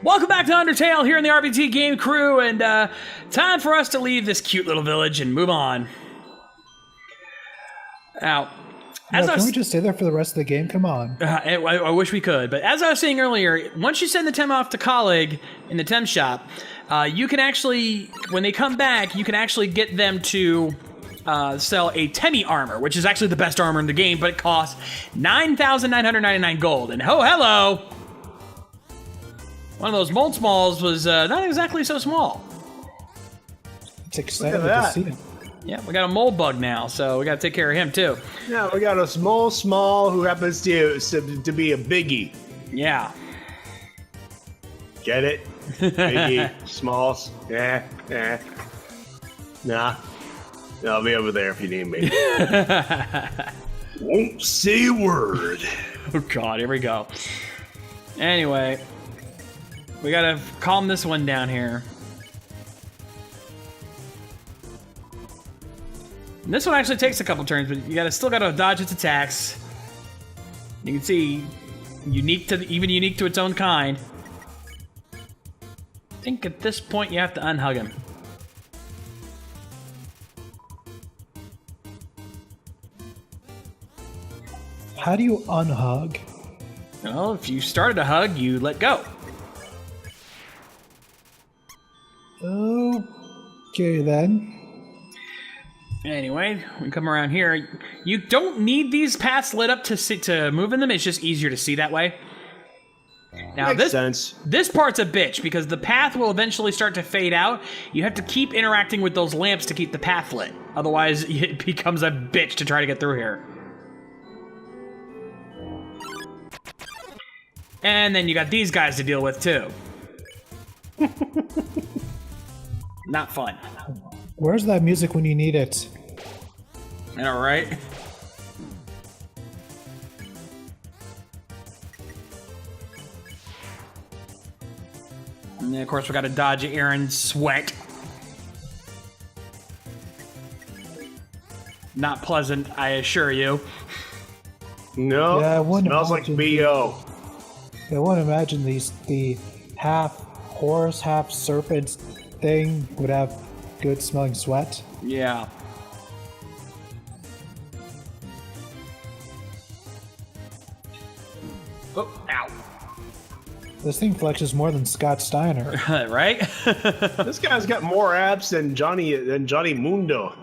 Welcome back to Undertale here in the RVT game crew, and time for us to leave this cute little village and move on. Now, can we just stay there for the rest of the game? Come on. I wish we could, but as I was saying earlier, once you send the Tem off to colleague in the Tem shop, you can actually, when they come back, you can actually get them to sell a Temi armor, which is actually the best armor in the game, but it costs 9,999 gold. And oh, hello! One of those mold smalls was not exactly so small. It's exciting to see it. Yeah, we got a mold bug now, so we got to take care of him too. Yeah, we got a small who happens to be a biggie. Yeah. Get it? Biggie, smalls. Nah. I'll be over there if you need me. Won't say a word. Oh God, here we go. Anyway, we gotta calm this one down here. And this one actually takes a couple turns, but you still gotta dodge its attacks. You can see, unique to its own kind. I think at this point you have to unhug him. How do you unhug? Well, if you started a hug, you let go. Okay, then. Anyway, we come around here. You don't need these paths lit up to move in them. It's just easier to see that way. Now, Makes sense. This part's a bitch because the path will eventually start to fade out. You have to keep interacting with those lamps to keep the path lit. Otherwise, it becomes a bitch to try to get through here. And then you got these guys to deal with, too. Not fun. Where's that music when you need it? I know, right? And then, of course, we got to dodge Aaron's sweat. Not pleasant, I assure you. No, Yeah, I wouldn't smells like imagine B.O. I wouldn't imagine the half horse, half serpent thing would have good smelling sweat. Yeah. Oh, ow. This thing flexes more than Scott Steiner. Right? This guy's got more abs than Johnny Mundo.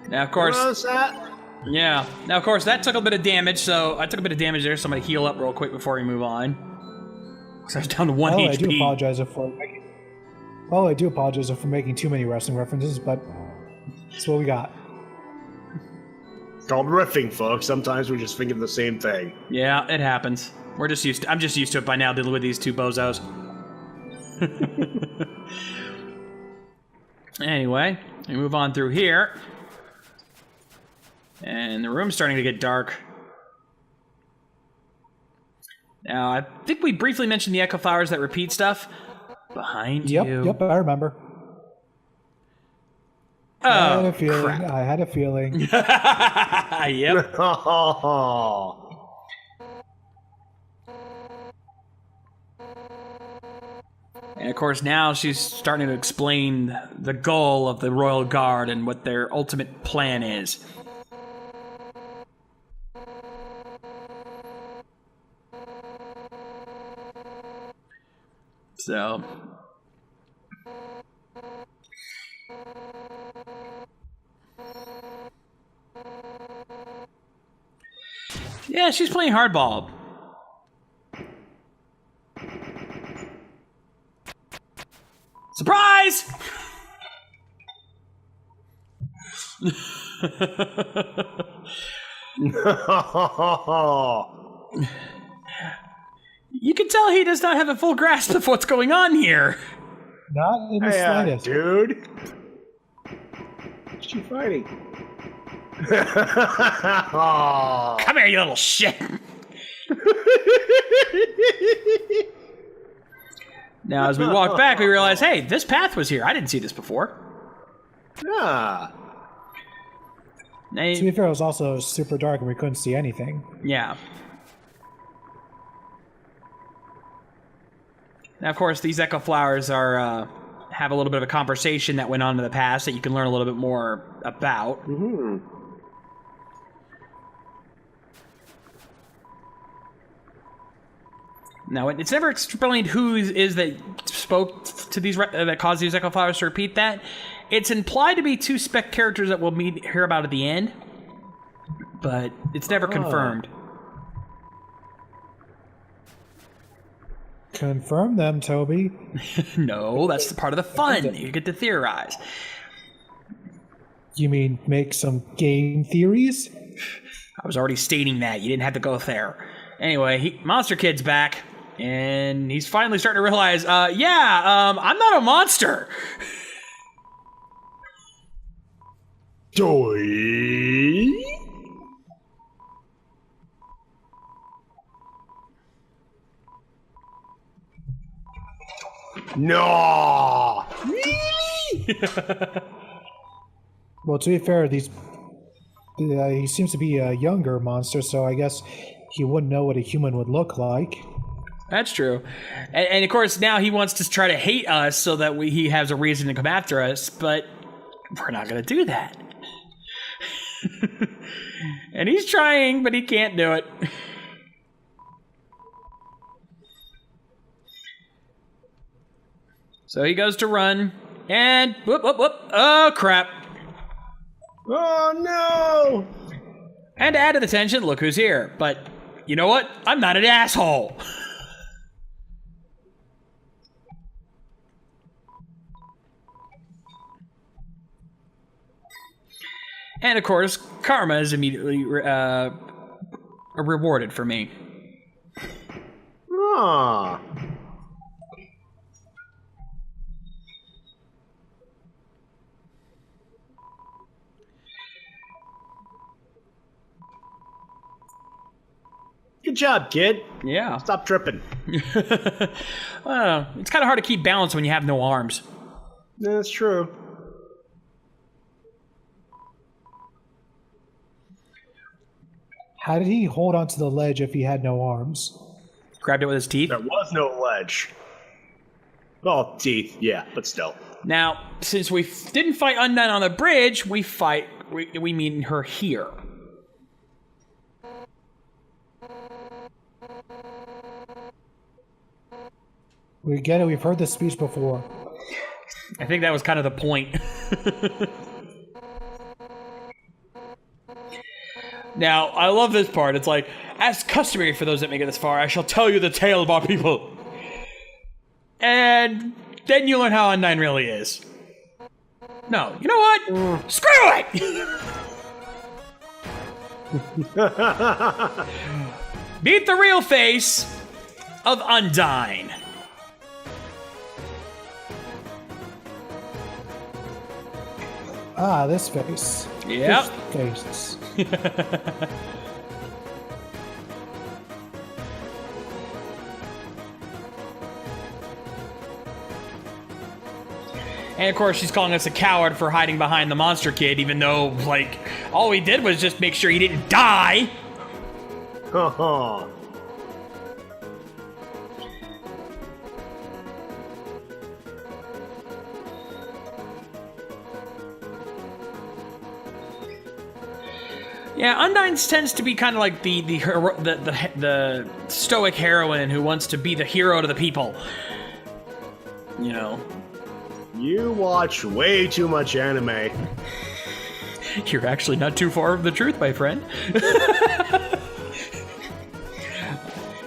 Now, of course. What's that? Yeah. Now, of course, that took a bit of damage, so I took a bit of damage there, so I'm going to heal up real quick before we move on. Because I was down to 1 HP. I do apologize for making too many wrestling references, but that's what we got. It's called riffing, folks. Sometimes we just think of the same thing. Yeah, it happens. I'm just used to it by now, dealing with these two bozos. Anyway, we move on through here. And the room's starting to get dark. Now, I think we briefly mentioned the echo flowers that repeat stuff. Behind you. Yep, I remember. Oh, I had a feeling. crap. I had a feeling. Yep. And of course, now she's starting to explain the goal of the Royal Guard and what their ultimate plan is. So... yeah, she's playing hardball. Surprise! You can tell he does not have a full grasp of what's going on here. Not in the slightest. Dude. What's she fighting? Come here, you little shit. Now, as we walk back, we realize, hey, this path was here. I didn't see this before. Yeah. To be fair, it was also super dark and we couldn't see anything. Yeah. Now, of course, these echo flowers are have a little bit of a conversation that went on in the past that you can learn a little bit more about. Mm-hmm. Now, it's never explained who is that spoke to these that caused these echo flowers to repeat that. It's implied to be two spec characters that we'll hear about at the end, but it's never confirmed. Confirm them, Toby. No, that's the part of the fun. You get to theorize. You mean make some game theories? I was already stating that. You didn't have to go there. Anyway, Monster Kid's back, and he's finally starting to realize, I'm not a monster. Joy. No. Really? Well, to be fair, he seems to be a younger monster, so I guess he wouldn't know what a human would look like. That's true. And of course, now he wants to try to hate us so that he has a reason to come after us, but we're not going to do that. And he's trying, but he can't do it. So he goes to run, and whoop, whoop, whoop. Oh, crap. Oh, no. And to add to the tension, look who's here. But you know what? I'm not an asshole. And of course, karma is immediately rewarded for me. Ah. Good job, kid. Yeah. Stop tripping. Well, it's kind of hard to keep balance when you have no arms. That's true. How did he hold onto the ledge if he had no arms? Grabbed it with his teeth. There was no ledge. Well, teeth, yeah, but still. Now, since we didn't fight Undyne on the bridge, we meet her here. We get it. We've heard this speech before. I think that was kind of the point. Now, I love this part. It's like, as customary for those that make it this far, I shall tell you the tale of our people. And then you learn how Undyne really is. No, you know what? Screw it! Meet the real face of Undyne. Ah, this face. Yep. This face. And of course, she's calling us a coward for hiding behind the Monster Kid, even though, like, all we did was just make sure he didn't die. Haha. Yeah, Undyne tends to be kind of like the stoic heroine who wants to be the hero to the people. You know. You watch way too much anime. You're actually not too far from the truth, my friend.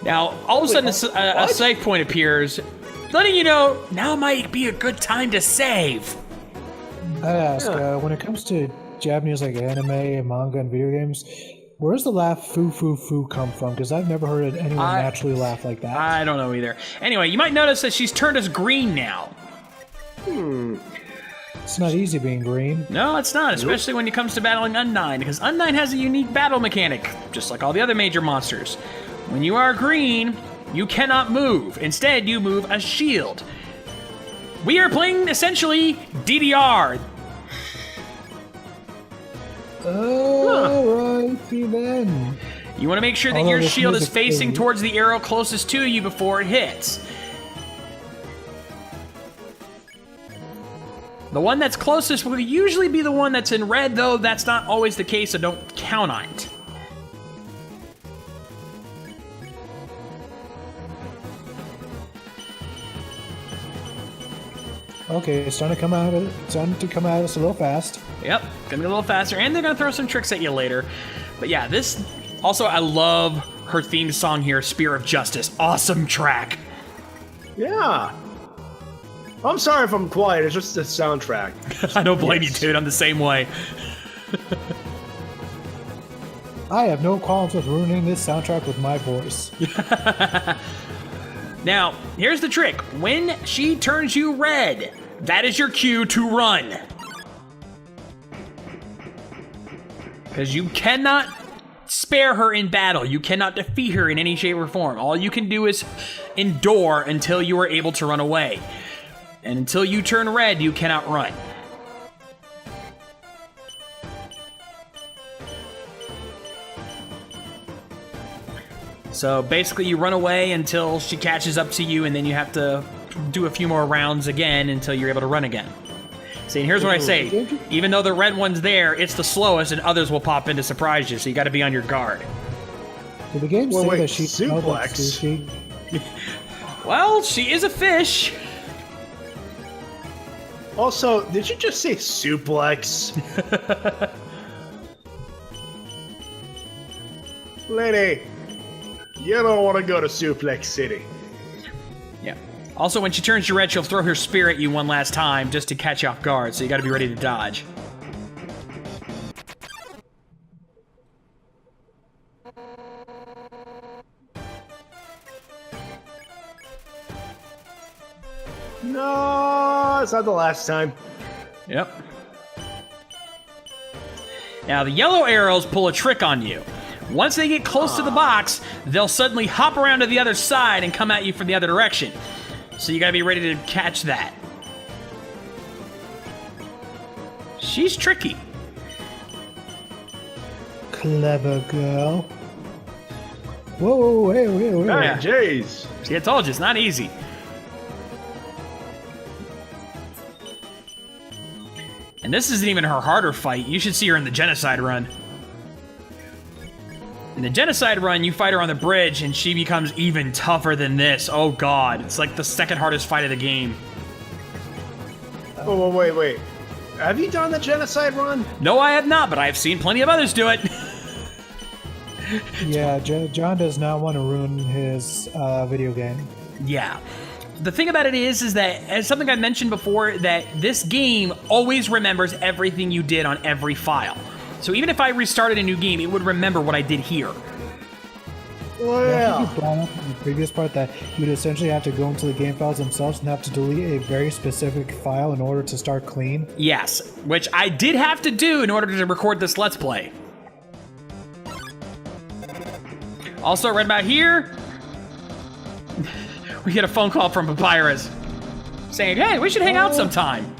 Now, all of a sudden, a save point appears, letting you know now might be a good time to save. I ask, when it comes to Japanese like anime, manga, and video games, where does the laugh "foo foo foo" come from? Because I've never heard anyone naturally laugh like that. I don't know either. Anyway, you might notice that she's turned us green now. It's not easy being green. No, it's not, especially when it comes to battling Undyne, because Undyne has a unique battle mechanic, just like all the other major monsters. When you are green, you cannot move. Instead, you move a shield. We are playing, essentially, DDR. Alrighty then. You want to make sure that your shield is facing towards the arrow closest to you before it hits. The one that's closest will usually be the one that's in red, though that's not always the case, so don't count on it. Okay, it's starting to come out. It's starting to come at us a little fast. Yep, gonna be a little faster, and they're gonna throw some tricks at you later. But yeah, this also I love her theme song here, "Spear of Justice." Awesome track. Yeah. I'm sorry if I'm quiet. It's just the soundtrack. I don't blame you, dude. I'm the same way. I have no qualms with ruining this soundtrack with my voice. Now, here's the trick. When she turns you red, that is your cue to run. Because you cannot spare her in battle. You cannot defeat her in any shape or form. All you can do is endure until you are able to run away. And until you turn red, you cannot run. So basically you run away until she catches up to you, and then you have to do a few more rounds again until you're able to run again. See, and here's what I say. Even though the red one's there, it's the slowest, and others will pop in to surprise you, so you gotta be on your guard. Did the game say that she suplex? Sushi? Well, she is a fish. Also, did you just say suplex? Lady, you don't want to go to Suplex City. Yeah. Also, when she turns you red, she'll throw her spear at you one last time just to catch you off guard, so you gotta be ready to dodge. No, it's not the last time. Yep. Now, the yellow arrows pull a trick on you. Once they get close to the box, they'll suddenly hop around to the other side and come at you from the other direction. So you gotta be ready to catch that. She's tricky. Clever girl. Whoa, hey. Hey, jeez. See, I told you, it's not easy. And this isn't even her harder fight. You should see her in the Genocide run. In the Genocide run, you fight her on the bridge, and she becomes even tougher than this. Oh god, it's like the second hardest fight of the game. Oh, wait. Have you done the Genocide run? No, I have not, but I have seen plenty of others do it. Yeah, John does not want to ruin his video game. Yeah. The thing about it is that, as something I mentioned before, that this game always remembers everything you did on every file. So even if I restarted a new game, it would remember what I did here. Oh, Yeah, I think you brought up in the previous part that you would essentially have to go into the game files themselves and have to delete a very specific file in order to start clean. Yes, which I did have to do in order to record this Let's Play. Also, right about here, we get a phone call from Papyrus saying, hey, we should hang out sometime.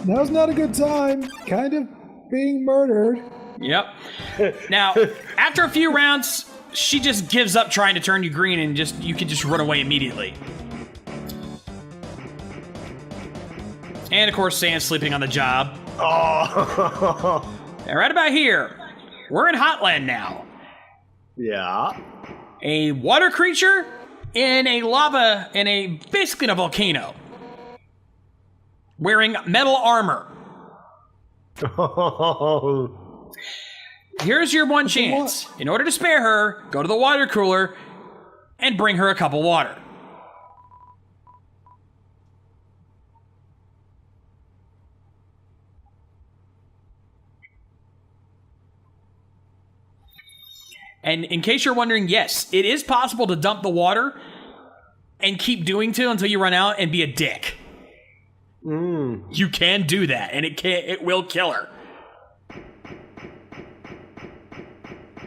Now's not a good time. Kind of being murdered. Yep. Now, after a few rounds, she just gives up trying to turn you green, and you can just run away immediately. And of course, Sam's sleeping on the job. Oh. And right about here, we're in Hotland now. Yeah. A water creature in basically in a volcano, wearing metal armor. Here's your one chance. In order to spare her, go to the water cooler and bring her a cup of water. And in case you're wondering, yes, it is possible to dump the water and keep doing so until you run out and be a dick. You can do that, and it will kill her.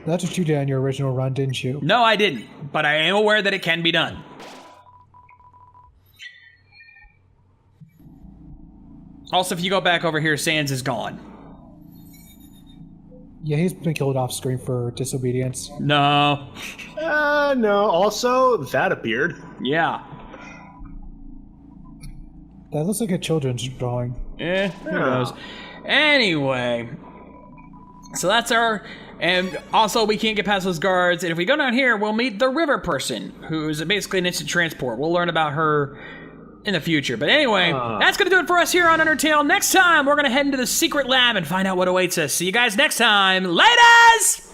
That's what you did on your original run, didn't you? No, I didn't, but I am aware that it can be done. Also, if you go back over here, Sans is gone. Yeah, he's been killed off screen for disobedience. No. No. Also, that appeared. Yeah. That looks like a children's drawing. Who knows? Anyway, so that's our... And also, we can't get past those guards. And if we go down here, we'll meet the river person, who's basically an instant transport. We'll learn about her in the future. But anyway, that's going to do it for us here on Undertale. Next time, we're going to head into the secret lab and find out what awaits us. See you guys next time. Laters!